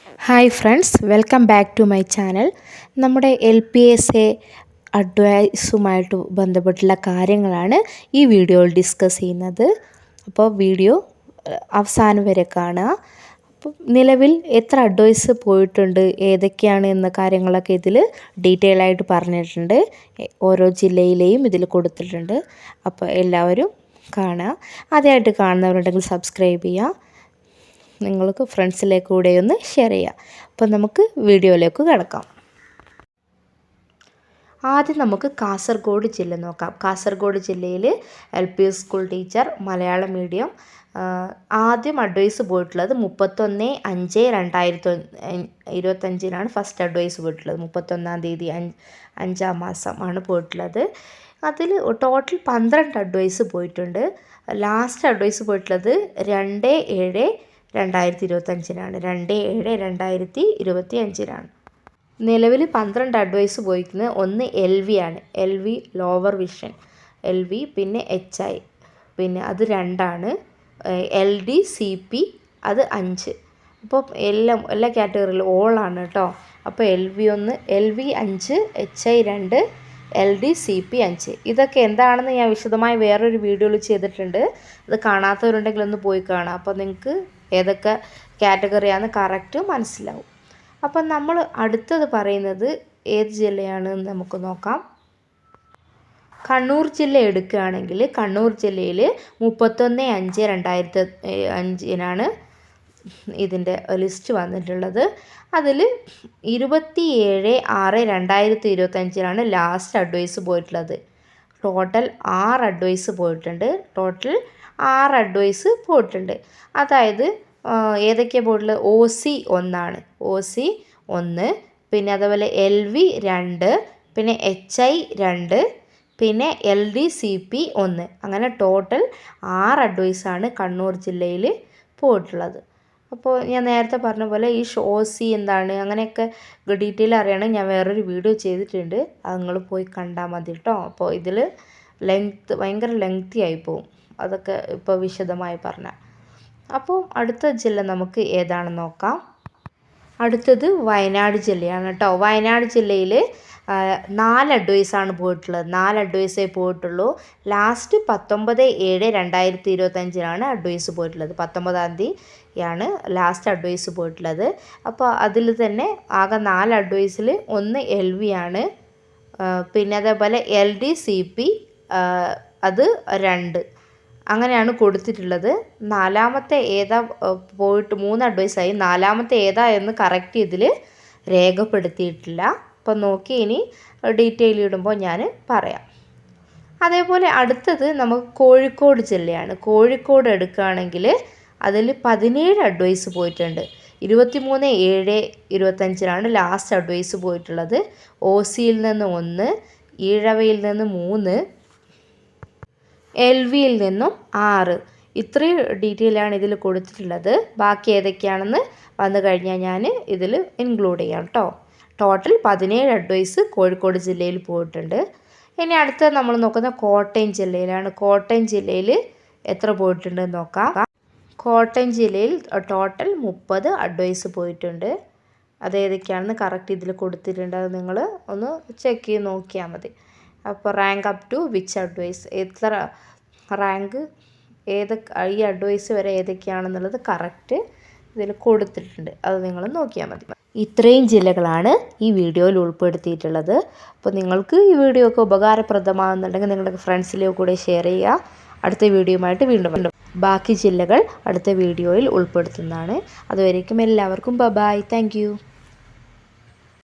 Hi friends, welcome back to my channel. നമ്മുടെ LPSA അഡ്വൈസുമായിട്ട് ബന്ധപ്പെട്ടുള്ള കാര്യങ്ങളാണ് ഈ വീഡിയോയിൽ ഡിസ്കസ് ചെയ്യുന്നത്. അപ്പോൾ വീഡിയോ അവസാനം വരെ കാണുക. അപ്പോൾ നിലവിൽ എത്ര അഡ്വൈസ് പോയിട്ടുണ്ട്, ഏതൊക്കെയാണ് എന്ന കാര്യങ്ങളൊക്കെ ഇതിൽ ഡീറ്റെയിൽ ആയിട്ട് പറഞ്ഞിട്ടുണ്ട്. ഓരോ ജില്ലയിലെയും ഇതിൽ കൊടുത്തിട്ടുണ്ട്. അപ്പോൾ എല്ലാവരും കാണുക. ആദ്യമായിട്ട് കാണുന്നവരുണ്ടെങ്കിൽ സബ്സ്ക്രൈബ് ചെയ്യുക. നിങ്ങൾക്ക് ഫ്രണ്ട്സിലേക്ക് കൂടെ ഒന്ന് ഷെയർ ചെയ്യാം. അപ്പോൾ നമുക്ക് വീഡിയോയിലേക്ക് കിടക്കാം. ആദ്യം നമുക്ക് കാസർഗോഡ് ജില്ല നോക്കാം. കാസർഗോഡ് ജില്ലയിൽ LP school teacher Malayalam medium ആദ്യം അഡ്വൈസ് പോയിട്ടുള്ളത് 31/5/2025 ഫസ്റ്റ് അഡ്വൈസ് പോയിട്ടുള്ളത്. 31-ാം തീയതി 5-ാം മാസം ആണ് പോയിട്ടുള്ളത്. അതിൽ ടോട്ടൽ 12 അഡ്വൈസ് പോയിട്ടുണ്ട്. ലാസ്റ്റ് അഡ്വൈസ് പോയിട്ടുള്ളത് 2/7/2025 2/7/2025 നിലവിൽ 12 അഡ്വൈസ് പോയിരിക്കുന്നത്. ഒന്ന് LV ആണ്, LV ലോവർ വിഷൻ, LV, പിന്നെ HI, പിന്നെ അത് 2 LD CP അത് 5. അപ്പോൾ എല്ലാ കാറ്റഗറിയിലും ഓളാണ് കേട്ടോ. അപ്പോൾ LV 1, LV 5, HI 2, LD CP 5. ഇതൊക്കെ എന്താണെന്ന് ഞാൻ വിശദമായി വേറൊരു വീഡിയോയിൽ ചെയ്തിട്ടുണ്ട്. അത് കാണാത്തവരുണ്ടെങ്കിൽ ഒന്ന് പോയി കാണാം. അപ്പോൾ നിങ്ങൾക്ക് ഏതൊക്കെ കാറ്റഗറിയാണെന്ന് കറക്റ്റ് മനസ്സിലാവും. അപ്പം നമ്മൾ അടുത്തത് പറയുന്നത് ഏത് ജില്ലയാണെന്ന് നമുക്ക് നോക്കാം. കണ്ണൂർ ജില്ല എടുക്കുകയാണെങ്കിൽ കണ്ണൂർ ജില്ലയിൽ 31/5/2025 ഇതിൻ്റെ ലിസ്റ്റ് വന്നിട്ടുള്ളത്. അതിൽ 27/6/2025 ലാസ്റ്റ് അഡ്വൈസ് പോയിട്ടുള്ളത്. ടോട്ടൽ 6 അഡ്വൈസ് പോയിട്ടുണ്ട്. അതായത് ഏതൊക്കെയാണ് പോയിട്ടുള്ളത്? OC 1, OC 1, പിന്നെ അതുപോലെ LV 2, പിന്നെ HI 2, പിന്നെ LD CP 1. അങ്ങനെ ടോട്ടൽ 6 അഡ്വൈസാണ് കണ്ണൂർ ജില്ലയിൽ പോയിട്ടുള്ളത്. അപ്പോൾ ഞാൻ നേരത്തെ പറഞ്ഞ പോലെ ഈ OC എന്താണ് അങ്ങനെയൊക്കെ ഡീറ്റെയിൽ അറിയണമെങ്കിൽ ഞാൻ വേറൊരു വീഡിയോ ചെയ്തിട്ടുണ്ട്. അത് നിങ്ങൾ പോയി കണ്ടാൽ മതി കേട്ടോ. അപ്പോൾ ഇതിൽ ഭയങ്കര ലെങ്തി ആയി പോവും, അതൊക്കെ ഇപ്പോൾ വിശദമായി പറഞ്ഞാൽ. അപ്പോൾ അടുത്ത ജില്ല നമുക്ക് ഏതാണെന്ന് നോക്കാം. അടുത്തത് വയനാട് ജില്ലയാണ് കേട്ടോ. വയനാട് ജില്ലയിൽ 4 അഡ്വൈസാണ് പോയിട്ടുള്ളത്. 4 അഡ്വൈസേ പോയിട്ടുള്ളൂ. ലാസ്റ്റ് 19/7/2025 അഡ്വൈസ് പോയിട്ടുള്ളത്. 19-ാം തീയതിയാണ് ലാസ്റ്റ് അഡ്വൈസ് പോയിട്ടുള്ളത്. അപ്പോൾ അതിൽ തന്നെ ആകെ 4 അഡ്വൈസിൽ ഒന്ന് LV ആണ്, പിന്നെ അതേപോലെ LD CP അത് 2 അങ്ങനെയാണ് കൊടുത്തിട്ടുള്ളത്. നാലാമത്തെ ഏതാ പോയിട്ട് 3 അഡ്വൈസായി. നാലാമത്തെ ഏതാ എന്ന് കറക്റ്റ് ഇതിൽ രേഖപ്പെടുത്തിയിട്ടില്ല. അപ്പം നോക്കി ഇനി ഡീറ്റെയിൽ ഇടുമ്പോൾ ഞാൻ പറയാം. അതേപോലെ അടുത്തത് നമുക്ക് കോഴിക്കോട് ജില്ലയാണ്. കോഴിക്കോട് എടുക്കുകയാണെങ്കിൽ അതിൽ 17 അഡ്വൈസ് പോയിട്ടുണ്ട്. 23/7/2025 ലാസ്റ്റ് അഡ്വൈസ് പോയിട്ടുള്ളത്. OCയിൽ നിന്ന് 1, ഈഴവയിൽ നിന്ന് 3, LVയിൽ നിന്നും 6. ഇത്രയും ഡീറ്റെയിലാണ് ഇതിൽ കൊടുത്തിട്ടുള്ളത്. ബാക്കി ഏതൊക്കെയാണെന്ന് വന്നു കഴിഞ്ഞാൽ ഞാൻ ഇതിൽ ഇൻക്ലൂഡ് ചെയ്യാം കേട്ടോ. ടോട്ടൽ 17 അഡ്വൈസ് കോഴിക്കോട് ജില്ലയിൽ പോയിട്ടുണ്ട്. ഇനി അടുത്ത നമ്മൾ നോക്കുന്നത് കോട്ടയം ജില്ലയിലാണ്. കോട്ടയം ജില്ലയിൽ എത്ര പോയിട്ടുണ്ടെന്ന് നോക്കാം. കോട്ടയം ജില്ലയിൽ ടോട്ടൽ 30 അഡ്വൈസ് പോയിട്ടുണ്ട്. അതേതൊക്കെയാണെന്ന് കറക്റ്റ് ഇതിൽ കൊടുത്തിട്ടുണ്ട്. അത് നിങ്ങൾ ഒന്ന് ചെക്ക് ചെയ്ത് നോക്കിയാൽ മതി. അപ്പോൾ rank up to which advice, എത്ര റാങ്ക് ഈ അഡ്വൈസ് വരെ ഏതൊക്കെയാണെന്നുള്ളത് കറക്റ്റ് ഇതിൽ കൊടുത്തിട്ടുണ്ട്. അത് നിങ്ങൾ നോക്കിയാൽ മതി. ഇത്രയും ജില്ലകളാണ് ഈ വീഡിയോയിൽ ഉൾപ്പെടുത്തിയിട്ടുള്ളത്. അപ്പോൾ നിങ്ങൾക്ക് ഈ വീഡിയോ ഒക്കെ ഉപകാരപ്രദമാകുന്നുണ്ടെങ്കിൽ നിങ്ങളുടെ ഫ്രണ്ട്സിലേക്ക് കൂടെ ഷെയർ ചെയ്യുക. അടുത്ത വീഡിയോയുമായിട്ട് വീണ്ടും ബാക്കി ജില്ലകൾ അടുത്ത വീഡിയോയിൽ ഉൾപ്പെടുത്തുന്നതാണ്. അതുവരേക്കും എല്ലാവർക്കും ബൈ. Thank you.